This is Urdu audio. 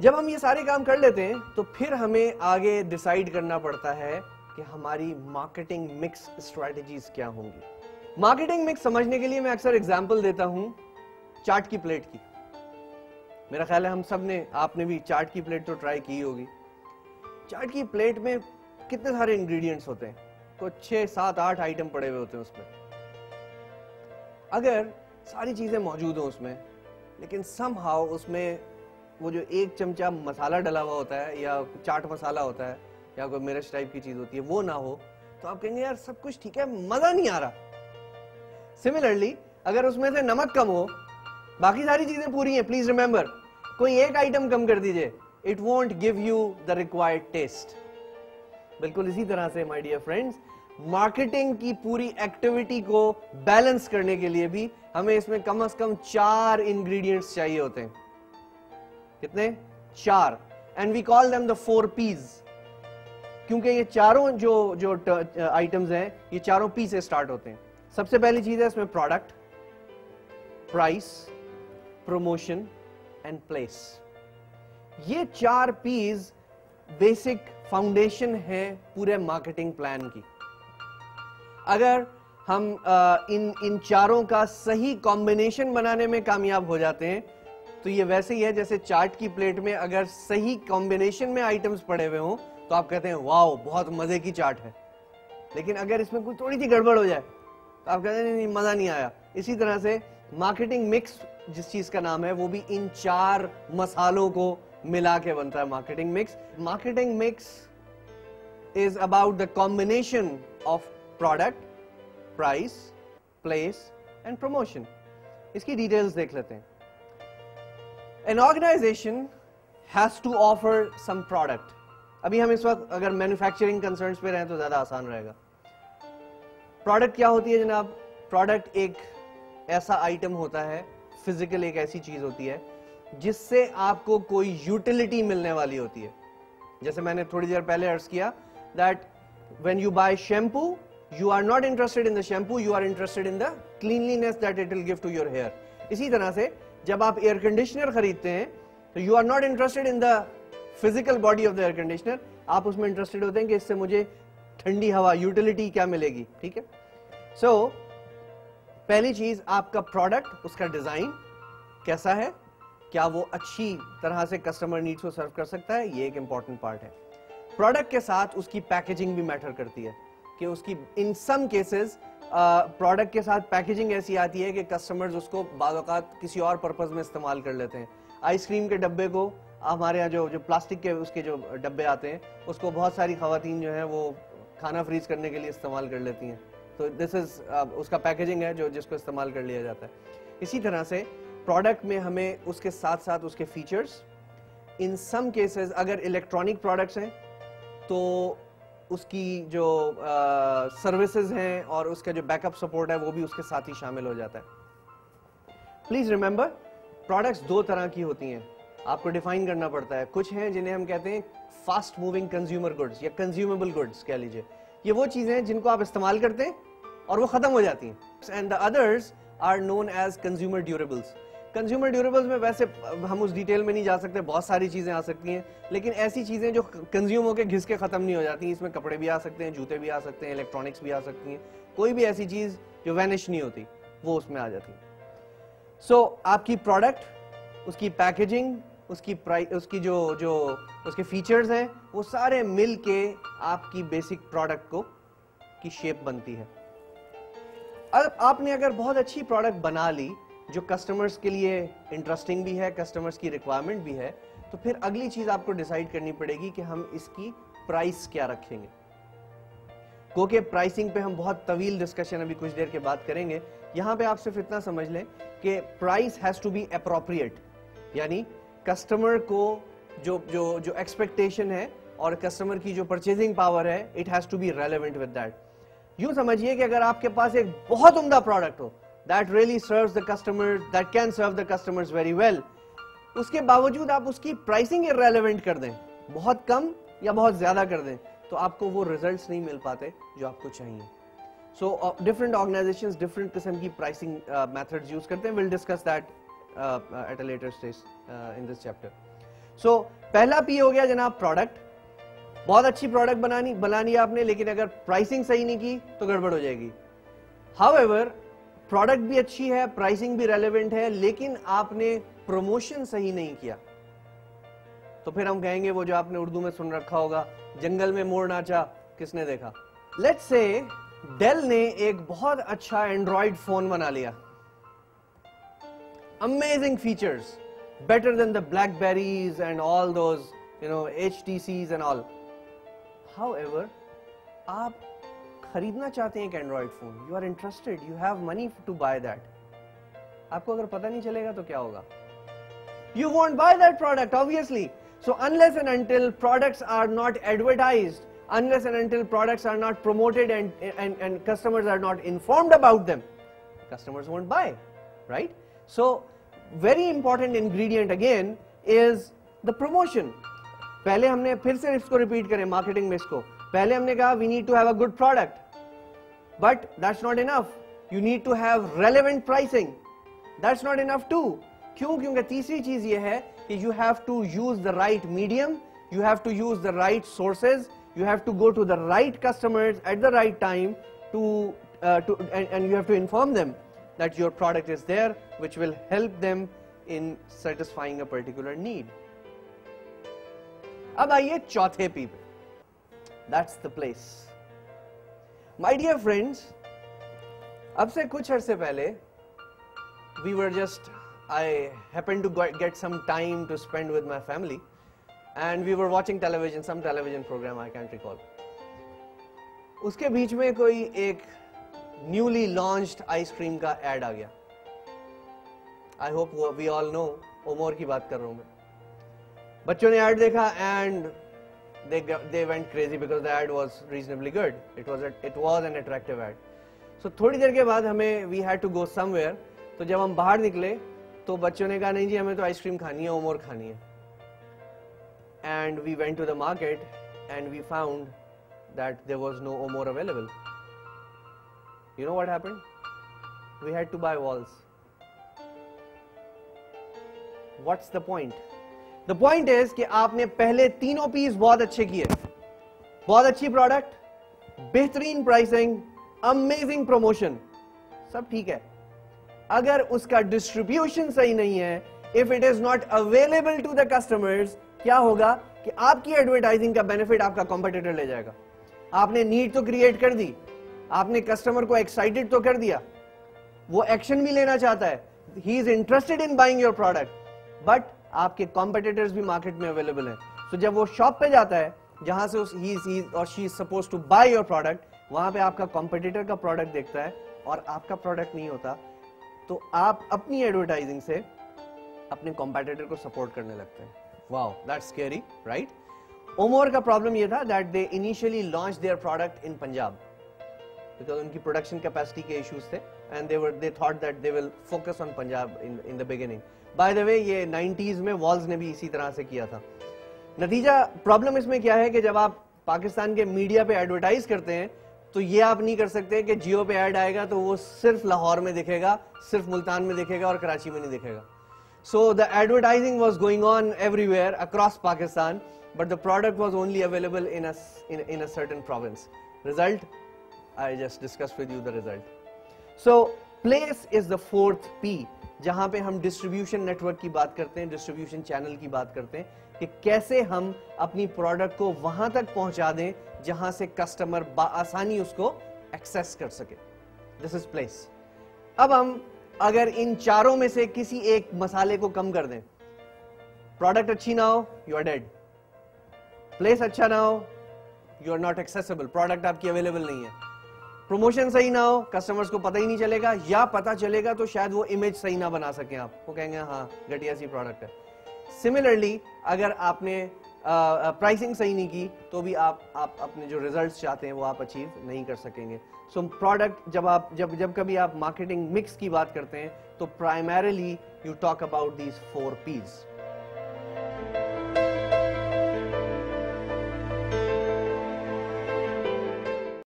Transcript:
جب ہم یہ سارے کام کر لیتے ہیں تو پھر ہمیں آگے ڈیسائیڈ کرنا پڑتا ہے کہ ہماری مارکیٹنگ مکس اسٹریٹجیز کیا ہوں گی. مارکیٹنگ مکس سمجھنے کے لیے میں اکثر اگزامپل دیتا ہوں چاٹ کی پلیٹ کی. میرا خیال ہے ہم سب نے, آپ نے بھی چاٹ کی پلیٹ تو ٹرائی کی ہوگی. چاٹ کی پلیٹ میں کتنے سارے انگریڈینٹس ہوتے ہیں, تو 6 7 8 آئٹم پڑے ہوئے ہوتے ہیں اس میں. اگر ساری چیزیں موجود ہوں اس میں, لیکن سم ہاؤ اس میں وہ جو 1 چمچہ مسالہ ڈلا ہوا ہوتا ہے یا چاٹ مسالہ ہوتا ہے یا کوئی مرچ ٹائپ کی چیز ہوتی ہے وہ نہ ہو, تو آپ کہیں گے یار سب کچھ ٹھیک ہے, مزہ نہیں آ رہا. سملرلی اگر اس میں سے نمک کم ہو, باقی ساری چیزیں پوری ہیں, پلیز ریمبر کوئی ایک آئٹم کم کر دیجئے, it won't give you the required taste. بالکل اسی طرح سے my dear friends, مارکیٹنگ کی پوری ایکٹیویٹی کو بیلنس کرنے کے لیے بھی ہمیں اس میں کم از کم 4 انگریڈینٹس چاہیے ہوتے ہیں. کتنے؟ 4. and we call them the 4 P's, کیونکہ یہ چاروں جو آئٹمز ہیں یہ چاروں پی سے سٹارٹ ہوتے ہیں. سب سے پہلی چیز ہے اس میں product, price, promotion and place. یہ 4 پیز بیسک فاؤنڈیشن ہے پورے مارکیٹنگ پلان کی. اگر ہم ان چاروں کا صحیح کمبینیشن بنانے میں کامیاب ہو جاتے ہیں تو یہ ویسے ہی ہے جیسے چاٹ کی پلیٹ میں اگر صحیح کمبینیشن میں آئٹمز پڑے ہوئے ہوں تو آپ کہتے ہیں واو بہت مزے کی چاٹ ہے, لیکن اگر اس میں کوئی تھوڑی سی گڑبڑ ہو جائے تو آپ کہتے ہیں نہیں مزہ نہیں آیا. اسی طرح سے مارکیٹنگ مکس جس چیز کا نام ہے وہ بھی ان 4 مسالوں کو ملا کے بنتا ہے marketing mix. Marketing mix is about the combination of product, price, place and promotion. اس کی ڈیٹیلز دیکھ لیتے ہیں. An organization has to offer some product. ابھی ہم اس وقت اگر مینوفیکچرنگ کنسرنس پہ رہیں تو زیادہ آسان رہے گا. پروڈکٹ کیا ہوتی ہے جناب؟ پروڈکٹ ایک ایسا آئٹم ہوتا ہے, فزیکل ایک ایسی چیز ہوتی ہے جس سے آپ کو کوئی یوٹیلیٹی ملنے والی ہوتی ہے. جیسے میں نے تھوڑی دیر پہلے عرض کیا that when you buy shampoo you are not interested in the shampoo, you are interested in the cleanliness that it will give to your hair. اسی طرح سے جب آپ ایئر کنڈیشنر خریدتے ہیں تو you are not interested in the physical body of the air conditioner, آپ اس میں انٹرسٹڈ ہوتے ہیں کہ اس سے مجھے ٹھنڈی ہوا, یوٹیلیٹی کیا ملے گی. ٹھیک ہے, سو پہلی چیز آپ کا پروڈکٹ, اس کا ڈیزائن کیسا ہے, کیا وہ اچھی طرح سے کسٹمر نیڈز کو سرو کر سکتا ہے, یہ ایک امپورٹنٹ پارٹ ہے. پروڈکٹ کے ساتھ اس کی پیکیجنگ بھی میٹر کرتی ہے کہ اس کی ان سم کیسز پروڈکٹ کے ساتھ پیکیجنگ ایسی آتی ہے کہ کسٹمرز اس کو بعض اوقات کسی اور پرپز میں استعمال کر لیتے ہیں. آئس کریم کے ڈبے کو ہمارے یہاں جو پلاسٹک کے اس کے جو ڈبے آتے ہیں اس کو بہت ساری خواتین جو ہیں وہ کھانا فریز کرنے کے لیے استعمال کر لیتی ہیں, تو دس از اس کا پیکیجنگ ہے جس کو استعمال کر لیا جاتا ہے. اسی طرح سے پروڈکٹ میں ہمیں اس کے ساتھ ساتھ اس کے فیچرز, ان سم کیسز اگر الیکٹرانک پروڈکٹس ہیں تو اس کی جو سروسز ہیں اور اس کا جو بیک اپ سپورٹ ہے وہ بھی اس کے ساتھ ہی شامل ہو جاتا ہے. پلیز ریمبر پروڈکٹس 2 طرح کی ہوتی ہیں, آپ کو ڈیفائن کرنا پڑتا ہے. کچھ ہیں جنہیں ہم کہتے ہیں فاسٹ موونگ کنزیومر گڈس یا کنزیومیبل گڈس کہہ لیجیے, یہ وہ چیزیں ہیں جن کو آپ استعمال کرتے ہیں اور وہ ختم ہو جاتی ہیں. And the others are known as consumer durables. Consumer durables میں ویسے ہم اس ڈیٹیل میں نہیں جا سکتے, بہت ساری چیزیں آ سکتی ہیں, لیکن ایسی چیزیں جو کنزیوم ہو کے گھس کے ختم نہیں ہو جاتی. اس میں کپڑے بھی آ سکتے ہیں, جوتے بھی آ سکتے ہیں, الیکٹرانکس بھی آ سکتی ہیں, کوئی بھی ایسی چیز جو وینش نہیں ہوتی وہ اس میں آ جاتی ہے. سو آپ کی پروڈکٹ, اس کی پیکیجنگ, اس کی جو اس کے فیچرز ہیں وہ سارے مل کے آپ کی بیسک پروڈکٹ کی شیپ بنتی ہے. اب آپ نے اگر بہت اچھی پروڈکٹ بنا لی جو کسٹمرز کے لیے انٹرسٹنگ بھی ہے, کسٹمرز کی ریکوائرمنٹ بھی ہے, تو پھر اگلی چیز آپ کو ڈیسائیڈ کرنی پڑے گی کہ ہم اس کی پرائس کیا رکھیں گے. کیونکہ پرائسنگ پہ ہم بہت طویل ڈسکشن ابھی کچھ دیر کے بعد کریں گے. یہاں پہ آپ صرف اتنا سمجھ لیں کہ price has to be appropriate, یعنی کسٹمر کو جو ایکسپیکٹیشن ہے اور کسٹمر کی جو پرچیزنگ پاور ہے, it has to be relevant with that. یوں سمجھیے کہ اگر آپ کے پاس ایک بہت عمدہ product who that really serves the customers, that can serve the customers very well, اس کے باوجود آپ اس کی پرائسنگ irrelevant کر دیں, بہت کم یا بہت زیادہ کر دیں, تو آپ کو وہ ریزلٹس نہیں مل پاتے جو آپ کو چاہیے. سو ڈفرنٹ آرگنائزیشنز ڈفرنٹ قسم کی پرائسنگ میتھڈز یوز کرتے ہیں. we'll discuss that at a later stage in this chapter. سو پہلا پی ہو گیا جناب پروڈکٹ. بہت اچھی پروڈکٹ بنانی آپ نے, لیکن اگر پرائسنگ صحیح نہیں کی تو گڑبڑ ہو جائے گی. ہاؤ ایور پروڈکٹ بھی اچھی ہے, پرائسنگ بھی ریلیونٹ ہے, لیکن آپ نے پروموشن صحیح نہیں کیا, تو پھر ہم کہیں گے وہ جو آپ نے اردو میں سن رکھا ہوگا, جنگل میں مور ناچا کس نے دیکھا. لیٹس سے ڈیل نے ایک بہت اچھا اینڈرائڈ فون بنا لیا, amazing features, better than the Blackberries and all those, HTCs and all. However, آپ خریدنا چاہتے ہیں ایک Android phone, you are interested, you have money to buy that. آپ کو اگر پتہ نہیں چلے گا تو کیا ہوگا؟ You won't buy that product, obviously. So unless and until products are not advertised, unless and until products are not promoted and customers are not informed about them, customers won't buy, right? So very important ingredient again is the promotion. پہلے ہم نے پھر سے اس کو ریپیٹ کریں مارکیٹنگ میں, اس کو پہلے ہم نے کہا we need to have a good product, but that's not enough. You need to have relevant pricing. That's not enough too. کیوں؟ کیونکہ تیسری چیز یہ ہے کہ you have to use the right medium, you have to use the right sources, you have to go to the right customers at the right time and you have to inform them that your product is there, which will help them in satisfying a particular need. اب آئیے چوتھے پی پہ, that's the place. My dear friends, اب سے کچھ عرصے پہلے I happened to get some time to spend with my family and we were watching some television program, I can't recall. اس کے بیچ میں کوئی ایک نیولی لانچڈ آئس کریم کا ایڈ آ گیا. آئی ہوپ وی آل نو اومور کی بات کر رہا ہوں میں. بچوں نے ایڈ دیکھا and they went crazy because the ad was reasonably good. It was an attractive ad. So تھوڑی دیر کے بعد ہمیں we had to go somewhere. تو جب ہم باہر نکلے تو بچوں نے کہا نہیں جی ہمیں تو آئس کریم کھانی ہے, اومور کھانی ہے. And we went to the market and we found that there was no Omor available. You know what happened? We had to buy Walls. What's the point? The point is کہ آپ نے پہلے تینوں پیس بہت اچھے کیے, بہت اچھی پروڈکٹ, بہترین پرائسنگ, امیزنگ پروموشن, سب ٹھیک ہے. اگر اس کا ڈسٹریبیوشن صحیح نہیں ہے, if it is not available to the customers, کیا ہوگا کہ آپ کی ایڈورٹائزنگ کا بینیفٹ آپ کا کمپیٹیٹر لے جائے گا. آپ نے نیڈ تو کریٹ کر دی, آپ نے کسٹمر کو ایکسائٹڈ تو کر دیا, وہ ایکشن بھی لینا چاہتا ہے, he is interested in buying your product, but آپ کے کمپیٹیٹرز بھی مارکیٹ میں اویلیبل ہیں. سو جب وہ شاپ پہ جاتا ہے جہاں سے he or she is supposed to buy your product, وہاں پہ آپ کا کمپیٹیٹر کا پروڈکٹ دیکھتا ہے اور آپ کا پروڈکٹ نہیں ہوتا, تو آپ اپنی ایڈورٹائزنگ سے اپنے کمپیٹیٹر کو سپورٹ کرنے لگتے ہیں. واو, that's scary, right? اومور کا پرابلم یہ تھا that they initially launched their product in Punjab because ان کی پروڈکشن کیپیسٹی کے ایشوز تھے and they thought that they will focus on Punjab in the beginning. By the way, یہ 90s میں والز نے بھی اسی طرح سے کیا تھا. نتیجہ پرابلم اس میں کیا ہے کہ جب آپ پاکستان کے میڈیا پہ ایڈورٹائز کرتے ہیں تو یہ آپ نہیں کر سکتے کہ جیو پہ ایڈ آئے گا تو وہ صرف لاہور میں دکھے گا, صرف ملتان میں دکھے گا اور کراچی میں نہیں دکھے گا. So the advertising was going on everywhere across Pakistan, but the product was only available in a certain province. Result, I just discussed with you the result. So place is the fourth P, جہاں پہ ہم ڈسٹریبیوشن نیٹورک کی بات کرتے ہیں, ڈسٹریبیوشن چینل کی بات کرتے ہیں کہ کیسے ہم اپنی پروڈکٹ کو وہاں تک پہنچا دیں جہاں سے کسٹمر بآسانی اس کو ایکسیس کر سکے. This is place. اب ہم اگر ان چاروں میں سے کسی ایک مسئلے کو کم کر دیں, پروڈکٹ اچھی نہ ہو, یو آر ڈیڈ. پلیس اچھا نہ ہو, you are not accessible, product آپ کی اویلیبل نہیں ہے. پروموشن صحیح نہ ہو, کسٹمرز کو پتہ ہی نہیں چلے گا, یا پتہ چلے گا تو شاید وہ امیج صحیح نہ بنا سکیں, آپ وہ کہیں گے ہاں گھٹیا سی پروڈکٹ ہے. سملرلی اگر آپ نے پرائسنگ صحیح نہیں کی تو بھی آپ اپنے جو ریزلٹس چاہتے ہیں وہ آپ اچیو نہیں کر سکیں گے. سو پروڈکٹ جب کبھی آپ مارکیٹنگ مکس کی بات کرتے ہیں تو primarily you talk about these 4 Ps.